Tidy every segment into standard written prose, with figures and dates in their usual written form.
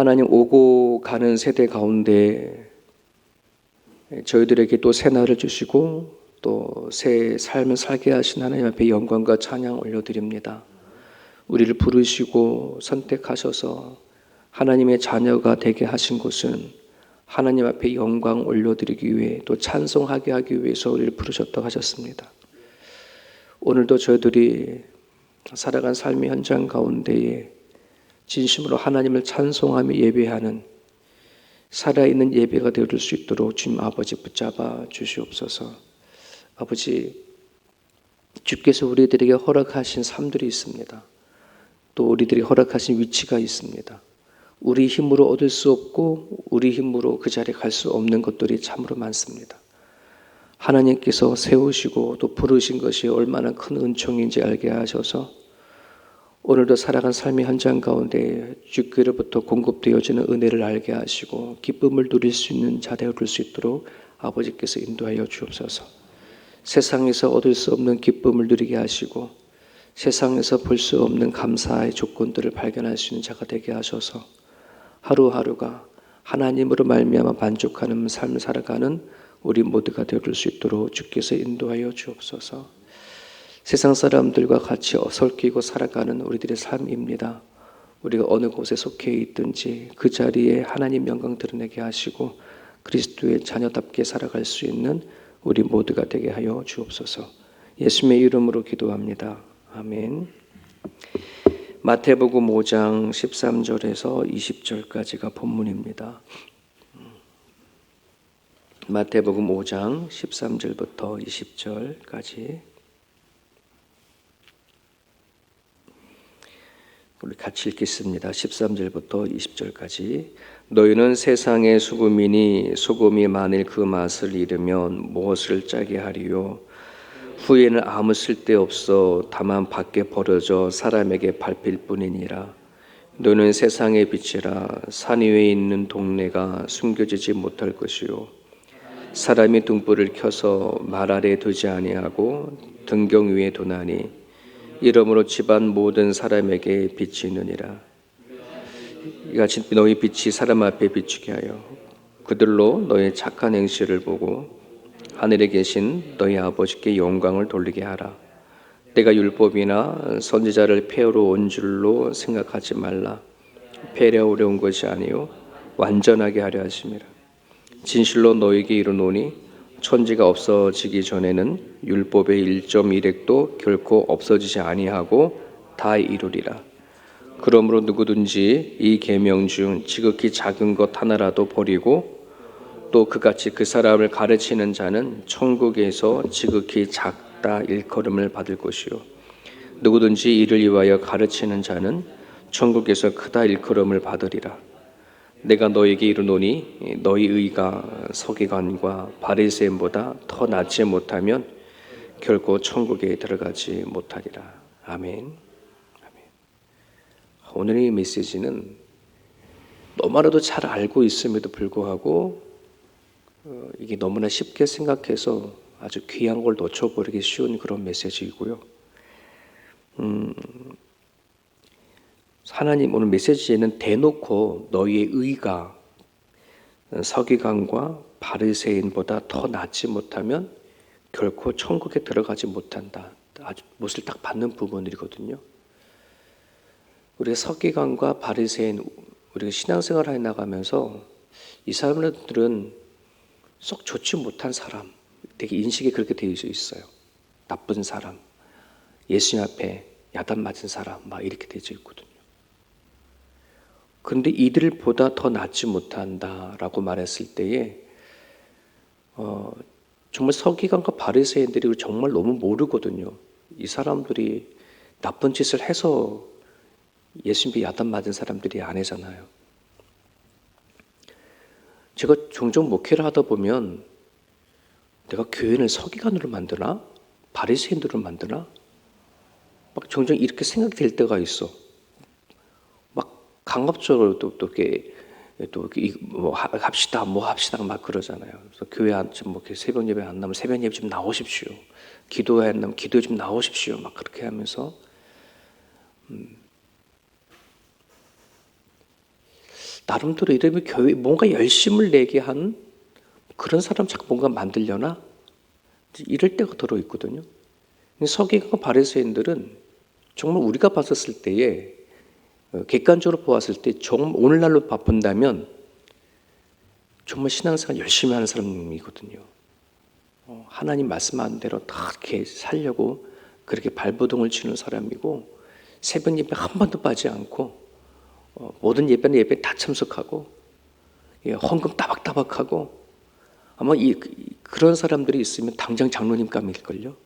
하나님 오고 가는 세대 가운데 저희들에게 또 새 날을 주시고 또 새 삶을 살게 하신 하나님 앞에 영광과 찬양 올려드립니다. 우리를 부르시고 선택하셔서 하나님의 자녀가 되게 하신 것은 하나님 앞에 영광 올려드리기 위해 또 찬송하게 하기 위해서 우리를 부르셨다고 하셨습니다. 오늘도 저희들이 살아간 삶의 현장 가운데에 진심으로 하나님을 찬송하며 예배하는 살아있는 예배가 되어줄 수 있도록 주님 아버지 붙잡아 주시옵소서. 아버지, 주께서 우리들에게 허락하신 삶들이 있습니다. 또 우리들이 허락하신 위치가 있습니다. 우리 힘으로 얻을 수 없고 우리 힘으로 그 자리에 갈 수 없는 것들이 참으로 많습니다. 하나님께서 세우시고 또 부르신 것이 얼마나 큰 은총인지 알게 하셔서 오늘도 살아간 삶의 현장 가운데 주께로부터 공급되어지는 은혜를 알게 하시고 기쁨을 누릴 수 있는 자 되어줄 수 있도록 아버지께서 인도하여 주옵소서. 세상에서 얻을 수 없는 기쁨을 누리게 하시고 세상에서 볼 수 없는 감사의 조건들을 발견할 수 있는 자가 되게 하셔서 하루하루가 하나님으로 말미암아 만족하는 삶을 살아가는 우리 모두가 되어줄 수 있도록 주께서 인도하여 주옵소서. 세상 사람들과 같이 어설키고 살아가는 우리들의 삶입니다. 우리가 어느 곳에 속해 있든지 그 자리에 하나님 영광 드러내게 하시고 그리스도의 자녀답게 살아갈 수 있는 우리 모두가 되게 하여 주옵소서. 예수님의 이름으로 기도합니다. 아멘. 마태복음 5장 13절에서 20절까지가 본문입니다. 마태복음 5장 13절부터 20절까지 우리 같이 읽겠습니다. 13절부터 20절까지. 너희는 세상의 소금이니 소금이 만일 그 맛을 잃으면 무엇을 짜게 하리요? 후에는 아무 쓸데없어 다만 밖에 버려져 사람에게 밟힐 뿐이니라. 너는 세상의 빛이라. 산 위에 있는 동네가 숨겨지지 못할 것이요 사람이 등불을 켜서 말 아래 두지 아니하고 등경 위에 두나니 이러므로 집안 모든 사람에게 빛이 있느니라. 이같이 너희 빛이 사람 앞에 비추게 하여 그들로 너희 착한 행실을 보고 하늘에 계신 너희 아버지께 영광을 돌리게 하라. 내가 율법이나 선지자를 폐하러 온 줄로 생각하지 말라. 폐하려 온 것이 아니요 완전하게 하려 하심이라. 진실로 너희에게 이르노니 천지가 없어지기 전에는 율법의 1.1획도 결코 없어지지 아니하고 다 이루리라. 그러므로 누구든지 이 계명 중 지극히 작은 것 하나라도 버리고 또 그같이 그 사람을 가르치는 자는 천국에서 지극히 작다 일컬음을 받을 것이요 누구든지 이를 위하여 가르치는 자는 천국에서 크다 일컬음을 받으리라. 내가 너에게 이르노니 너희 의가 서기관과 바리새인보다 더 낫지 못하면 결코 천국에 들어가지 못하리라. 아멘. 오늘의 메시지는 너무나도 잘 알고 있음에도 불구하고 이게 너무나 쉽게 생각해서 아주 귀한 걸 놓쳐버리기 쉬운 그런 메시지이고요. 하나님 오늘 메시지에는 대놓고 너희의 의가 서기관과 바리새인보다 더 낫지 못하면 결코 천국에 들어가지 못한다. 아주 못을 딱 받는 부분들이거든요. 우리가 서기관과 바리새인 우리가 신앙생활을 해 나가면서 이 사람들은 썩 좋지 못한 사람, 되게 인식이 그렇게 되어 있어요. 나쁜 사람, 예수님 앞에 야단 맞은 사람, 막 이렇게 되어 있거든요. 그런데 이들보다 더 낫지 못한다라고 말했을 때에 정말 서기관과 바리새인들이 정말 너무 모르거든요. 이 사람들이 나쁜 짓을 해서 예수님께 야단 맞은 사람들이 아니잖아요. 제가 종종 목회를 하다 보면 내가 교회를 서기관으로 만드나? 바리새인들로 만드나? 막 종종 이렇게 생각이 될 때가 있어. 막 강압적으로 또 이렇게 뭐 합시다 막 그러잖아요. 그래서 교회 뭐 새벽 예배 안 나면 새벽 예배 좀 나오십시오. 기도회 안 나면 기도회 좀 나오십시오. 막 그렇게 하면서 나름대로 이름이 교회 뭔가 열심을 내게 한 그런 사람 자꾸 뭔가 만들려나? 이럴 때가 들어있거든요. 서기관과 바리새인들은 정말 우리가 봤었을 때에 객관적으로 보았을 때 정말 오늘날로 바쁜다면 정말 신앙생활 열심히 하는 사람이거든요. 하나님 말씀하는 대로 다 이렇게 살려고 그렇게 발버둥을 치는 사람이고 새벽 예배 한 번도 빠지 않고 모든 예배 다 참석하고 헌금 따박따박하고 아마 그런 사람들이 있으면 당장 장로님감일걸요.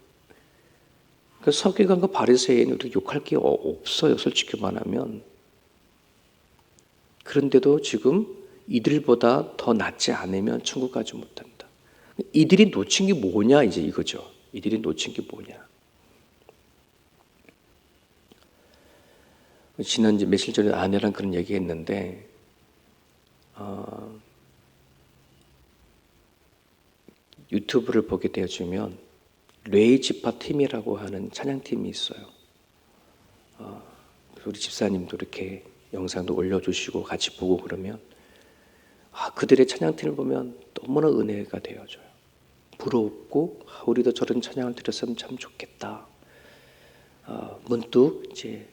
그 서기관과 바리새인은 우리 욕할 게 없어요. 솔직히 말하면. 그런데도 지금 이들보다 더 낫지 않으면 천국 가지 못한다. 이들이 놓친 게 뭐냐 이제 이거죠. 이들이 놓친 게 뭐냐. 지난 며칠 전에 아내랑 그런 얘기했는데 유튜브를 보게 되어주면 레이 지파 팀이라고 하는 찬양팀이 있어요. 우리 집사님도 이렇게 영상도 올려주시고 같이 보고 그러면 그들의 찬양팀을 보면 너무나 은혜가 되어져요. 부럽고 우리도 저런 찬양을 드렸으면 참 좋겠다. 문득 이제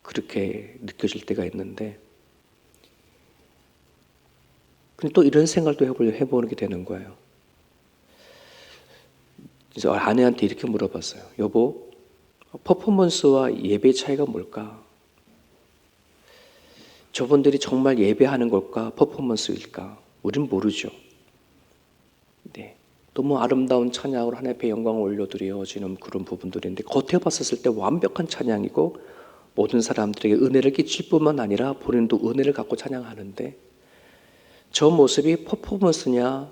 그렇게 느껴질 때가 있는데 근데 또 이런 생각도 해보게 되는 거예요. 그래서 아내한테 이렇게 물어봤어요. 여보, 퍼포먼스와 예배 차이가 뭘까? 저분들이 정말 예배하는 걸까? 퍼포먼스일까? 우린 모르죠. 네. 너무 아름다운 찬양으로 하나님 앞에 영광을 올려드려지는 그런 부분들인데 겉에 봤었을 때 완벽한 찬양이고 모든 사람들에게 은혜를 끼칠 뿐만 아니라 본인도 은혜를 갖고 찬양하는데 저 모습이 퍼포먼스냐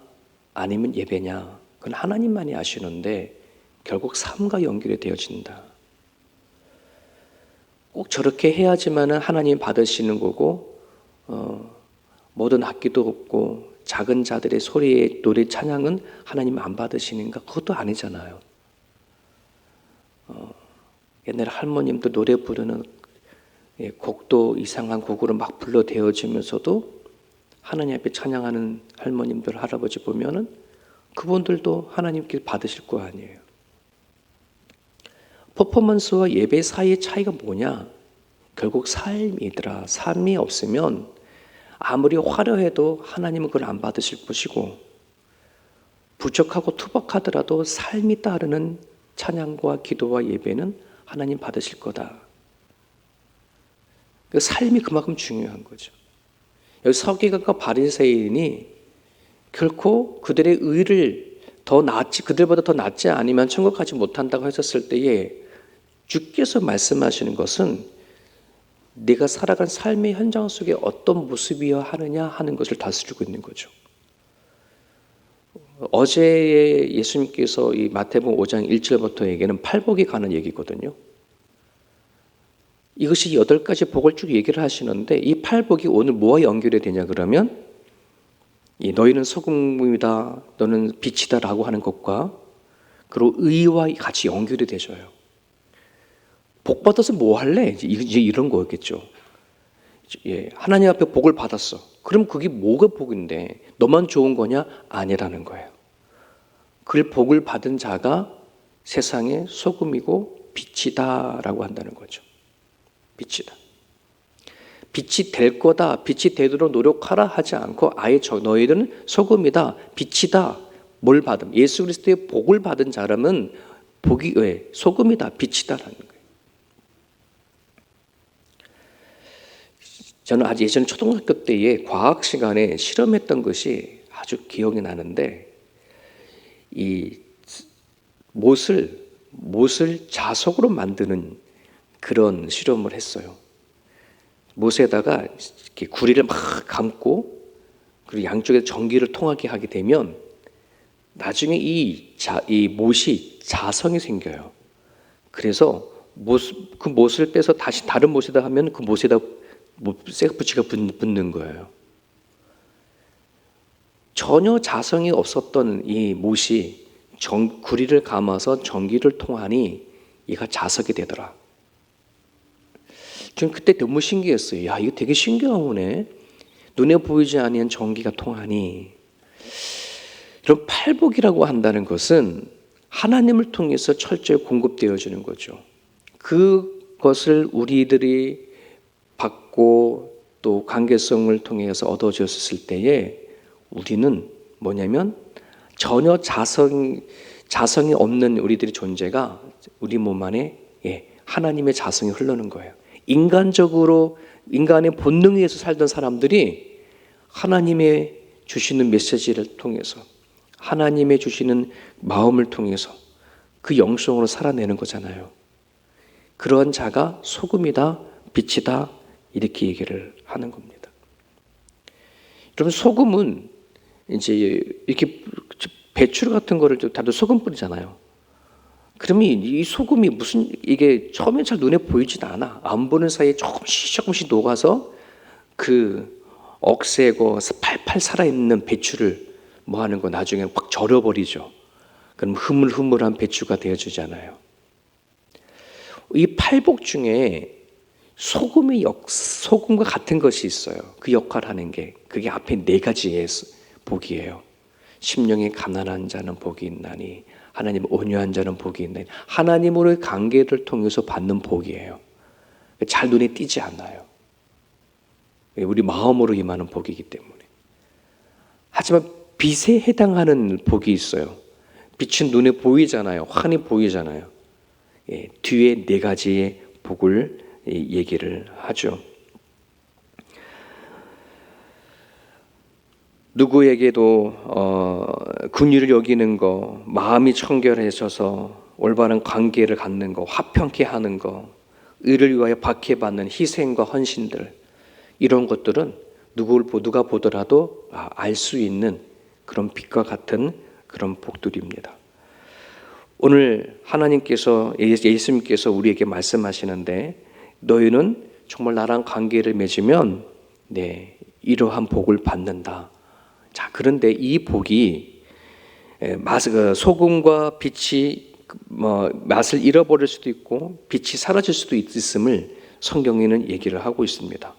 아니면 예배냐 그건 하나님만이 아시는데 결국 삶과 연결이 되어진다. 꼭 저렇게 해야지만 하나님 받으시는 거고 모든 악기도 없고 작은 자들의 소리의 노래 찬양은 하나님 안 받으시는가? 그것도 아니잖아요. 옛날에 할머님도 노래 부르는 곡도 이상한 곡으로 막 불러대어지면서도 하나님 앞에 찬양하는 할머님들 할아버지 보면은 그분들도 하나님께 받으실 거 아니에요. 퍼포먼스와 예배 사이의 차이가 뭐냐? 결국 삶이더라. 삶이 없으면 아무리 화려해도 하나님은 그걸 안 받으실 것이고 부족하고 투박하더라도 삶이 따르는 찬양과 기도와 예배는 하나님 받으실 거다. 그 삶이 그만큼 중요한 거죠. 여기 서기관과 바리새인이 결코 그들의 의를 그들보다 더 낫지 않으면 천국 가지 못한다고 하셨을 때에 주께서 말씀하시는 것은 네가 살아간 삶의 현장 속에 어떤 모습이어야 하느냐 하는 것을 다스리고 있는 거죠. 어제 예수님께서 이 마태복음 5장 1절부터 얘기는 팔복이 가는 얘기거든요. 이것이 8가지 복을 쭉 얘기를 하시는데 이 팔복이 오늘 뭐와 연결이 되냐 그러면 너희는 소금이다, 너는 빛이다 라고 하는 것과 그리고 의와 같이 연결이 되셔요. 복 받아서 뭐 할래? 이제 이런 거였겠죠. 하나님 앞에 복을 받았어. 그럼 그게 뭐가 복인데 너만 좋은 거냐? 아니라는 거예요. 그 복을 받은 자가 세상의 소금이고 빛이다 라고 한다는 거죠. 빛이다. 빛이 될 거다. 빛이 되도록 노력하라 하지 않고 아예 너희들은 소금이다. 빛이다. 뭘 받음? 예수 그리스도의 복을 받은 사람은 복이 소금이다. 빛이다라는 거예요. 저는 아주 예전 초등학교 때에 과학 시간에 실험했던 것이 아주 기억이 나는데 이 못을 자석으로 만드는 그런 실험을 했어요. 못에다가 이렇게 구리를 막 감고 그리고 양쪽에 전기를 통하게 하게 되면 나중에 이 못이 자성이 생겨요. 그래서 그 못을 빼서 다시 다른 못에다 하면 그 못에다 쇠붙이가 붙는 거예요. 전혀 자성이 없었던 이 못이 구리를 감아서 전기를 통하니 얘가 자석이 되더라. 전 그때 너무 신기했어요. 야, 이거 되게 신기한 거네. 눈에 보이지 아니한 전기가 통하니. 이런 팔복이라고 한다는 것은 하나님을 통해서 철저히 공급되어지는 거죠. 그것을 우리들이 받고 또 관계성을 통해서 얻어졌을 때에 우리는 뭐냐면 전혀 자성이 없는 우리들의 존재가 우리 몸 안에 하나님의 자성이 흐르는 거예요. 인간적으로 인간의 본능에 의해서 살던 사람들이 하나님의 주시는 메시지를 통해서 하나님의 주시는 마음을 통해서 그 영성으로 살아내는 거잖아요. 그런 자가 소금이다, 빛이다 이렇게 얘기를 하는 겁니다. 여러분 소금은 이제 이렇게 배추 같은 거를 다들 소금 뿌리잖아요. 그러면 이 소금이 무슨 이게 처음엔 잘 눈에 보이지도 않아. 안 보는 사이에 조금씩 녹아서 그 억세고 팔팔 살아있는 배추를 뭐 하는 거 나중에 확 절여버리죠. 그럼 흐물흐물한 배추가 되어주잖아요. 이 팔복 중에 소금과 같은 것이 있어요. 그 역할을 하는 게 그게 앞에 4가지의 복이에요. 심령이 가난한 자는 복이 있나니 하나님 온유한 자는 복이 있나니 하나님으로의 관계를 통해서 받는 복이에요. 잘 눈에 띄지 않아요. 우리 마음으로 임하는 복이기 때문에. 하지만 빛에 해당하는 복이 있어요. 빛은 눈에 보이잖아요. 환히 보이잖아요. 뒤에 4가지의 복을 얘기를 하죠. 누구에게도 긍휼을 여기는 거, 마음이 청결해져서 올바른 관계를 갖는 거, 화평케 하는 거, 의를 위하여 박해받는 희생과 헌신들 이런 것들은 누가 보더라도 알 수 있는 그런 빛과 같은 그런 복들입니다. 오늘 하나님께서 예수님께서 우리에게 말씀하시는데 너희는 정말 나랑 관계를 맺으면 이러한 복을 받는다. 자, 그런데 이 복이 소금과 빛이 맛을 잃어버릴 수도 있고 빛이 사라질 수도 있음을 성경에는 얘기를 하고 있습니다.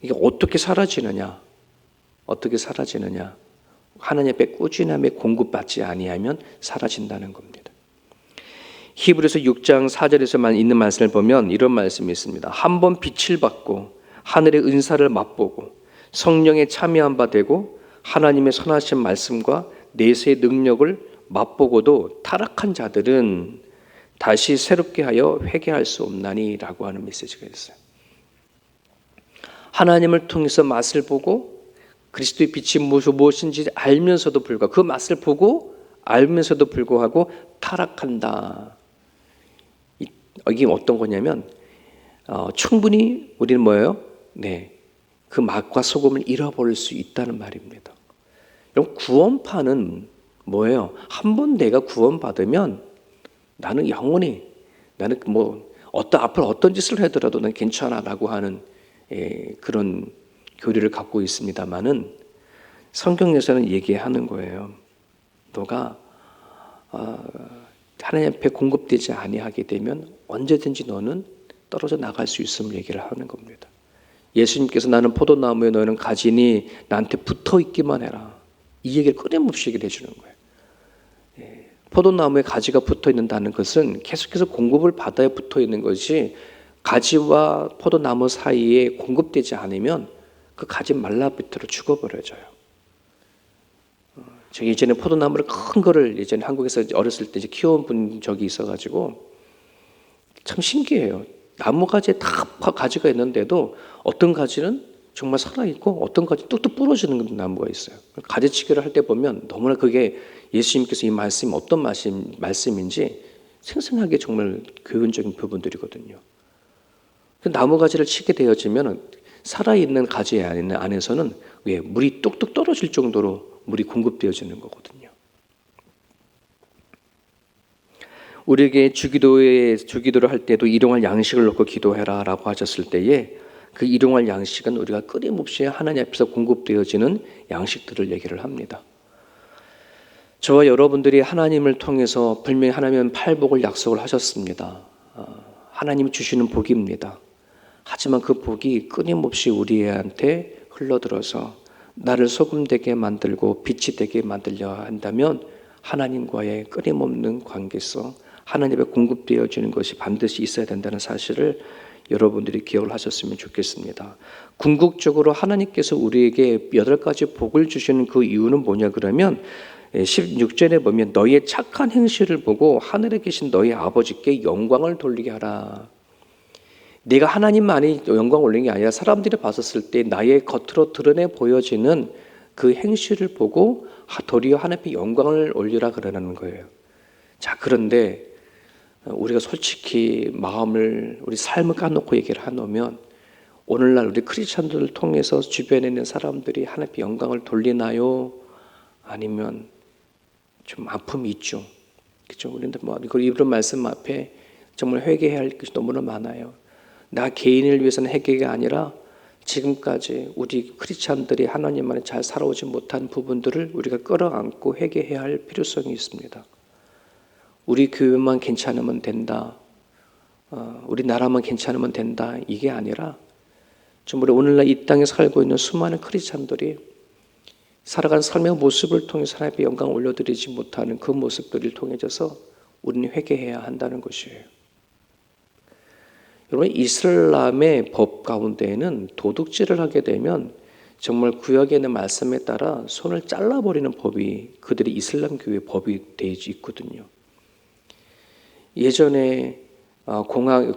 이게 어떻게 사라지느냐? 하나님 앞에 꾸준함에 공급받지 아니하면 사라진다는 겁니다. 히브리서 6장 4절에서만 있는 말씀을 보면 이런 말씀이 있습니다. 한번 빛을 받고 하늘의 은사를 맛보고 성령에 참여한 바 되고 하나님의 선하신 말씀과 내세의 능력을 맛보고도 타락한 자들은 다시 새롭게 하여 회개할 수 없나니 라고 하는 메시지가 있어요. 하나님을 통해서 맛을 보고 그리스도의 빛이 무엇인지 알면서도 불구하고 그 맛을 보고 알면서도 불구하고 타락한다. 이게 어떤 거냐면 충분히 우리는 뭐예요? 그 맛과 소금을 잃어버릴 수 있다는 말입니다. 그럼 구원파는 뭐예요? 한번 내가 구원받으면 나는 영원히 나는 앞으로 어떤 짓을 하더라도 난 괜찮아라고 하는 그런 교리를 갖고 있습니다만은 성경에서는 얘기하는 거예요. 너가 하나님 앞에 공급되지 아니하게 되면 언제든지 너는 떨어져 나갈 수 있음을 얘기를 하는 겁니다. 예수님께서 나는 포도나무에 너는 가지니 나한테 붙어 있기만 해라. 이 얘기를 끊임없이 얘기를 해주는 거예요. 포도나무에 가지가 붙어 있는다는 것은 계속해서 공급을 받아야 붙어 있는 것이 가지와 포도나무 사이에 공급되지 않으면 그 가지 말라비틀어 죽어버려져요. 제가 예전에 포도나무를 큰 거를 예전에 한국에서 어렸을 때 키워본 적이 있어가지고 참 신기해요. 나무 가지에 다 가지가 있는데도 어떤 가지는 정말 살아있고 어떤 가지는 뚝뚝 부러지는 나무가 있어요. 가지치기를 할 때 보면 너무나 그게 예수님께서 이 말씀이 어떤 말씀인지 생생하게 정말 교훈적인 부분들이거든요. 나무 가지를 치게 되어지면 살아있는 가지 안에서는 물이 뚝뚝 떨어질 정도로 물이 공급되어지는 거거든요. 우리에게 주기도를 할 때도 일용할 양식을 놓고 기도해라 라고 하셨을 때에 그 일용할 양식은 우리가 끊임없이 하나님 앞에서 공급되어지는 양식들을 얘기를 합니다. 저와 여러분들이 하나님을 통해서 분명히 하나님은 팔복을 약속을 하셨습니다. 하나님이 주시는 복입니다. 하지만 그 복이 끊임없이 우리한테 흘러들어서 나를 소금되게 만들고 빛이 되게 만들려 한다면 하나님과의 끊임없는 관계성, 하나님의 공급되어 주는 것이 반드시 있어야 된다는 사실을 여러분들이 기억을 하셨으면 좋겠습니다. 궁극적으로 하나님께서 우리에게 8가지 복을 주시는 그 이유는 뭐냐 그러면 16절에 보면 너희의 착한 행실을 보고 하늘에 계신 너희 아버지께 영광을 돌리게 하라. 내가 하나님만이 영광 올리는 게 아니라 사람들이 봤었을 때 나의 겉으로 드러내 보여지는 그 행실을 보고 도리어 하나님께 영광을 올리라 그러는 거예요. 자, 그런데 우리가 솔직히 마음을 우리 삶을 까놓고 얘기를 하놓으면 오늘날 우리 크리스천들을 통해서 주변에 있는 사람들이 하나님께 영광을 돌리나요? 아니면 좀 아픔이 있죠. 그렇죠? 우리는 뭐 이런 말씀 앞에 정말 회개해야 할 것이 너무나 많아요. 나 개인을 위해서는 회개가 아니라 지금까지 우리 크리스찬들이 하나님만에 잘 살아오지 못한 부분들을 우리가 끌어안고 회개해야 할 필요성이 있습니다. 우리 교회만 괜찮으면 된다. 우리 나라만 괜찮으면 된다. 이게 아니라 정말 오늘날 이 땅에 살고 있는 수많은 크리스찬들이 살아간 삶의 모습을 통해서 하나님께 영광을 올려드리지 못하는 그 모습들을 통해서 우리는 회개해야 한다는 것이에요. 여러분, 이슬람의 법 가운데에는 도둑질을 하게 되면 정말 구약에 있는 말씀에 따라 손을 잘라버리는 법이 그들의 이슬람 교회 법이 되어 있거든요. 예전에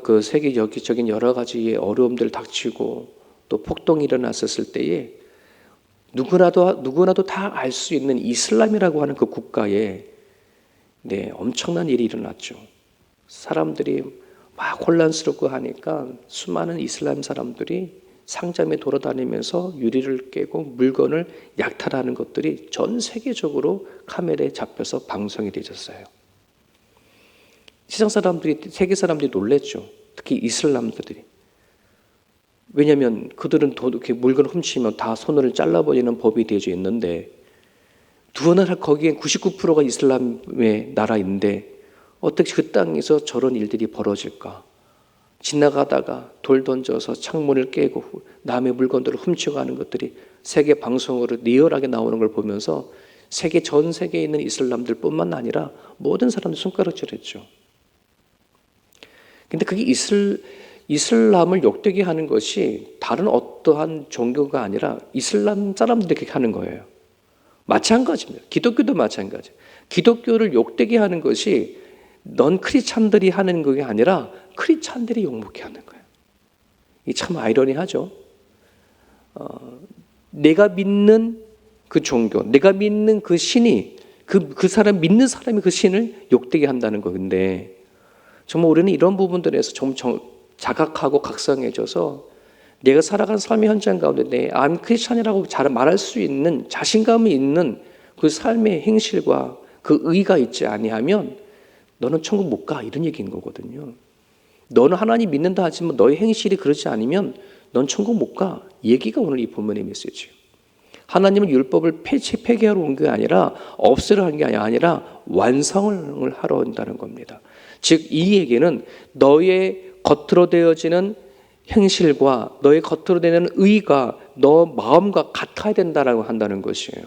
그 세계 여기적인 여러 가지의 어려움들 닥치고 또 폭동이 일어났었을 때에 누구나도 다 알 수 있는 이슬람이라고 하는 그 국가에 엄청난 일이 일어났죠. 사람들이 막 혼란스럽고 하니까 수많은 이슬람 사람들이 상점에 돌아다니면서 유리를 깨고 물건을 약탈하는 것들이 전 세계적으로 카메라에 잡혀서 방송이 되었어요. 세계 사람들이 놀랬죠. 특히 이슬람들이. 왜냐하면 그들은 이렇게 물건을 훔치면 다 손을 잘라버리는 법이 되어져 있는데 누구나 거기에 99%가 이슬람의 나라인데 어떻게 그 땅에서 저런 일들이 벌어질까? 지나가다가 돌 던져서 창문을 깨고 남의 물건들을 훔쳐가는 것들이 세계 방송으로 리얼하게 나오는 걸 보면서 전 세계에 있는 이슬람들 뿐만 아니라 모든 사람들이 손가락질했죠. 근데 그게 이슬람을 욕되게 하는 것이 다른 어떠한 종교가 아니라 이슬람 사람들이 그렇게 하는 거예요. 마찬가지입니다. 기독교도 마찬가지. 기독교를 욕되게 하는 것이 넌 크리스찬들이 하는 게 아니라 크리스찬들이 욕먹게 하는 거예요. 이 참 아이러니하죠. 내가 믿는 그 종교, 내가 믿는 그 신이 그 사람 믿는 사람이 그 신을 욕되게 한다는 건데 정말 우리는 이런 부분들에서 좀 자각하고 각성해져서 내가 살아가는 삶의 현장 가운데 I'm 크리스찬이라고 잘 말할 수 있는 자신감이 있는 그 삶의 행실과 그 의가 있지 아니하면 너는 천국 못 가 이런 얘기인 거거든요. 너는 하나님 믿는다 하지만 너의 행실이 그렇지 않으면 넌 천국 못 가. 얘기가 오늘 이 본문의 메시지예요. 하나님은 율법을 폐기하러 온 게 아니라 없애려 한 게 아니라 완성을 하러 온다는 겁니다. 즉 이 얘기는 너의 겉으로 되어지는 행실과 너의 겉으로 되는 의가 너 마음과 같아야 된다라고 한다는 것이에요.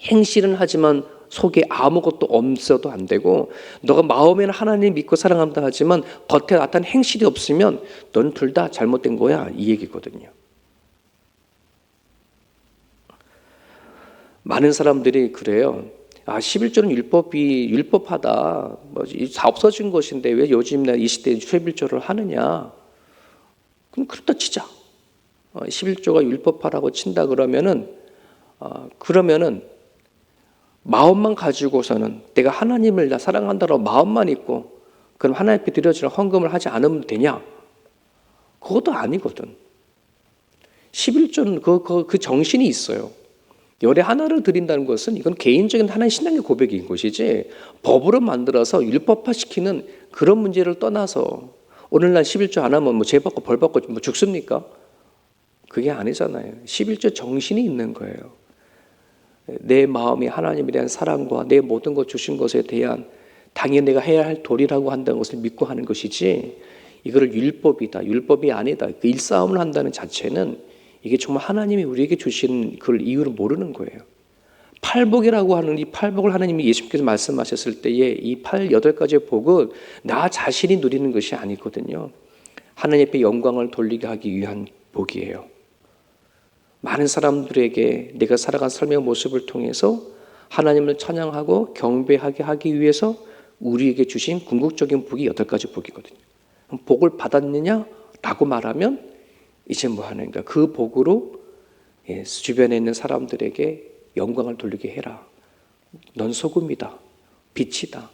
행실은 하지만 속에 아무것도 없어도 안 되고 너가 마음에는 하나님 믿고 사랑한다 하지만 겉에 나타난 행실이 없으면 넌 둘 다 잘못된 거야 이 얘기거든요. 많은 사람들이 그래요. 11조는 율법하다. 다 없어진 것인데 왜 요즘 이 시대에 11조를 하느냐. 그럼 그렇다 치자. 11조가 율법하라고 친다 그러면은 마음만 가지고서는 내가 하나님을 사랑한다고 마음만 있고 그럼 하나님 앞에 드려지는 헌금을 하지 않으면 되냐? 그것도 아니거든. 11조는 그 정신이 있어요. 열의 하나를 드린다는 것은 이건 개인적인 하나의 신앙의 고백인 것이지 법으로 만들어서 율법화시키는 그런 문제를 떠나서 오늘날 11조 안 하면 죄 받고 벌 받고 죽습니까? 그게 아니잖아요. 11조 정신이 있는 거예요. 내 마음이 하나님에 대한 사랑과 내 모든 것 주신 것에 대한 당연히 내가 해야 할 도리라고 한다는 것을 믿고 하는 것이지 이거를 율법이다, 율법이 아니다, 그 일싸움을 한다는 자체는 이게 정말 하나님이 우리에게 주신 그 이유를 모르는 거예요. 팔복이라고 하는 이 팔복을 하나님이 예수님께서 말씀하셨을 때에 이 8가지의 복은 나 자신이 누리는 것이 아니거든요. 하나님 앞에 영광을 돌리게 하기 위한 복이에요. 많은 사람들에게 내가 살아간 삶의 모습을 통해서 하나님을 찬양하고 경배하게 하기 위해서 우리에게 주신 궁극적인 복이 8가지 복이거든요. 복을 받았느냐? 라고 말하면 이제 뭐 하는가? 그 복으로 주변에 있는 사람들에게 영광을 돌리게 해라. 넌 소금이다. 빛이다.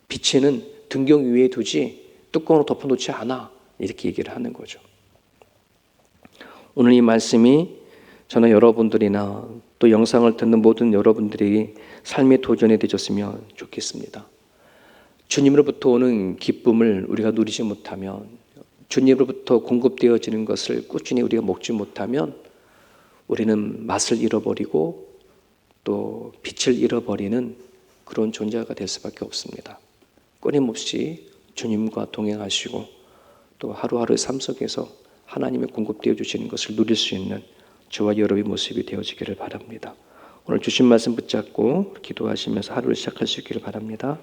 빛에는 등경 위에 두지 뚜껑으로 덮어놓지 않아. 이렇게 얘기를 하는 거죠. 오늘 이 말씀이 저는 여러분들이나 또 영상을 듣는 모든 여러분들이 삶의 도전이 되셨으면 좋겠습니다. 주님으로부터 오는 기쁨을 우리가 누리지 못하면, 주님으로부터 공급되어지는 것을 꾸준히 우리가 먹지 못하면 우리는 맛을 잃어버리고 또 빛을 잃어버리는 그런 존재가 될 수밖에 없습니다. 끊임없이 주님과 동행하시고 또 하루하루의 삶 속에서 하나님의 공급되어 주시는 것을 누릴 수 있는 저와 여러분의 모습이 되어지기를 바랍니다. 오늘 주신 말씀 붙잡고 기도하시면서 하루를 시작할 수 있기를 바랍니다.